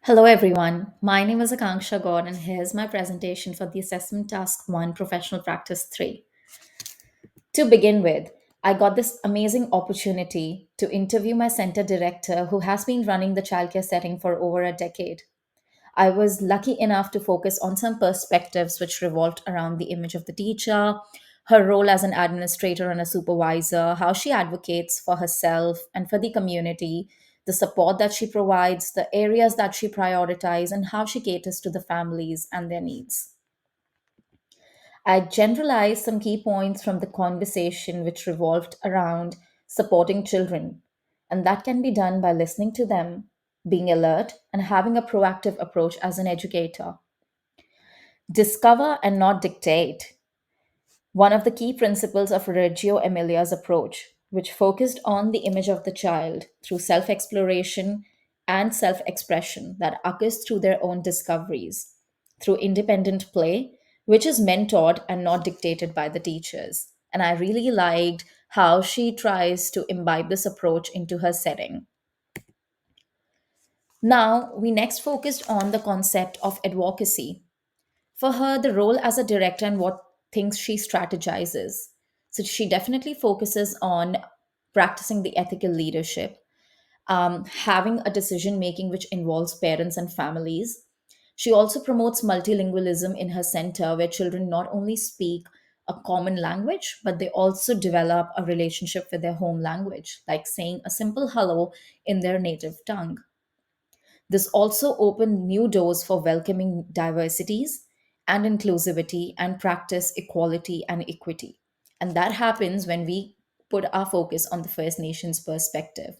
Hello everyone, my name is AKANKSHA GAUR and here's my presentation for the Assessment Task 1 Professional Practice 3. To begin with, I got this amazing opportunity to interview my center director who has been running the childcare setting for over a decade. I was lucky enough to focus on some perspectives which revolved around the image of the teacher, her role as an administrator and a supervisor, how she advocates for herself and for the community, the support that she provides, the areas that she prioritizes, and how she caters to the families and their needs. I generalized some key points from the conversation which revolved around supporting children, and that can be done by listening to them, being alert, and having a proactive approach as an educator. Discover and not dictate. One of the key principles of Reggio Emilia's approach, which focused on the image of the child through self exploration and self expression that occurs through their own discoveries, through independent play, which is mentored and not dictated by the teachers. And I really liked how she tries to imbibe this approach into her setting. Now, we next focused on the concept of advocacy. For her, the role as a director and what things she strategizes. So she definitely focuses on practicing the ethical leadership, having a decision making which involves parents and families. She also promotes multilingualism in her center, where children not only speak a common language, but they also develop a relationship with their home language, like saying a simple hello in their native tongue. This also opened new doors for welcoming diversities and inclusivity and practice equality and equity. And that happens when we put our focus on the First Nations perspective.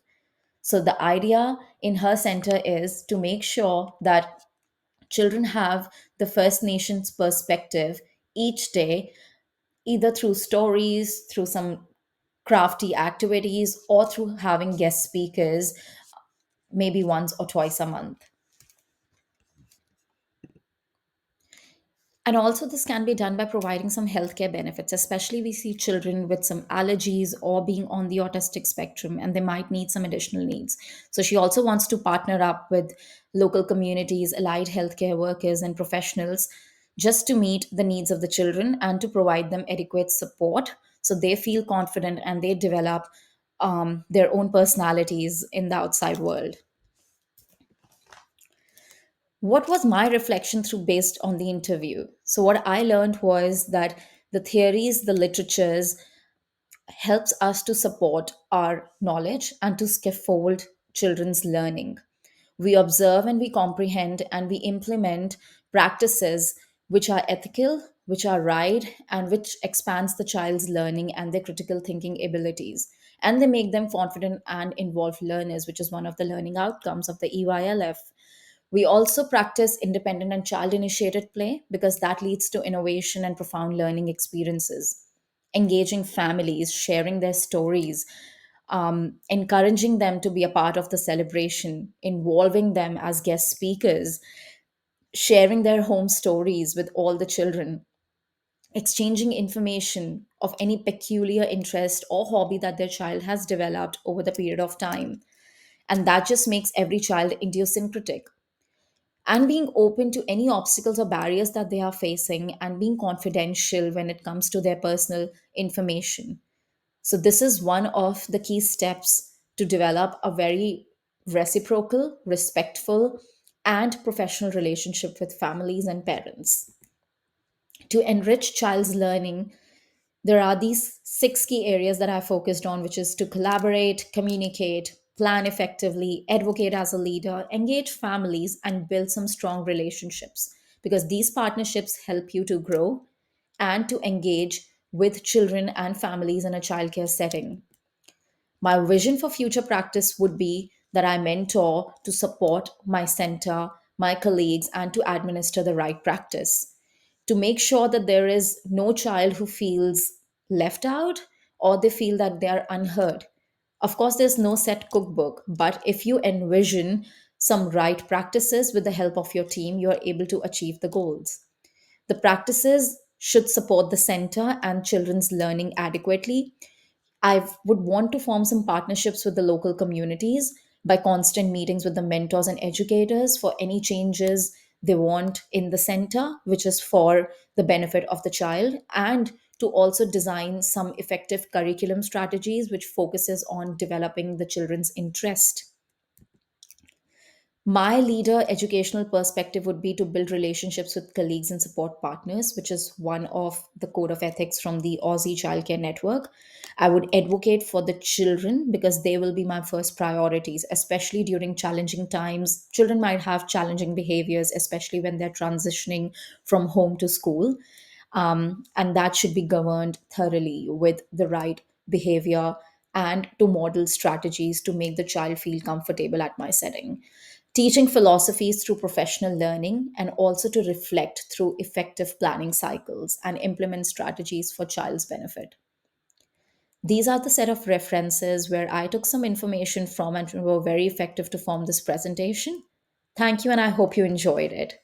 So the idea in her center is to make sure that children have the First Nations perspective each day, either through stories, through some crafty activities, or through having guest speakers maybe once or twice a month. And also, this can be done by providing some healthcare benefits, especially we see children with some allergies or being on the autistic spectrum, and they might need some additional needs. So, she also wants to partner up with local communities, allied healthcare workers, and professionals just to meet the needs of the children and to provide them adequate support so they feel confident and they develop their own personalities in the outside world. What was my reflection through based on the interview? So what I learned was that the theories, the literatures helps us to support our knowledge and to scaffold children's learning. We observe and we comprehend and we implement practices which are ethical, which are right, and which expands the child's learning and their critical thinking abilities. And they make them confident and involved learners, which is one of the learning outcomes of the EYLF. We also practice independent and child initiated play because that leads to innovation and profound learning experiences. Engaging families, sharing their stories, encouraging them to be a part of the celebration, involving them as guest speakers, sharing their home stories with all the children, exchanging information of any peculiar interest or hobby that their child has developed over the period of time. And that just makes every child idiosyncratic, and being open to any obstacles or barriers that they are facing and being confidential when it comes to their personal information. So, this is one of the key steps to develop a very reciprocal, respectful, and professional relationship with families and parents. To enrich child's learning, there are these six key areas that I focused on, which is to collaborate, communicate, plan effectively, advocate as a leader, engage families, and build some strong relationships. Because these partnerships help you to grow and to engage with children and families in a childcare setting. My vision for future practice would be that I mentor to support my center, my colleagues, and to administer the right practice to make sure that there is no child who feels left out or they feel that they are unheard. Of course, there's no set cookbook, but if you envision some right practices with the help of your team, you're able to achieve the goals. The practices should support the center and children's learning adequately. I would want to form some partnerships with the local communities, by constant meetings with the mentors and educators for any changes they want in the center, which is for the benefit of the child, and to also design some effective curriculum strategies which focuses on developing the children's interest. My leader educational perspective would be to build relationships with colleagues and support partners, which is one of the code of ethics from the Aussie Childcare Network. I would advocate for the children because they will be my first priorities, especially during challenging times. Children might have challenging behaviors, especially when they're transitioning from home to school. And that should be governed thoroughly with the right behavior and to model strategies to make the child feel comfortable at my setting. Teaching philosophies through professional learning and also to reflect through effective planning cycles and implement strategies for child's benefit. These are the set of references where I took some information from and were very effective to form this presentation. Thank you, and I hope you enjoyed it.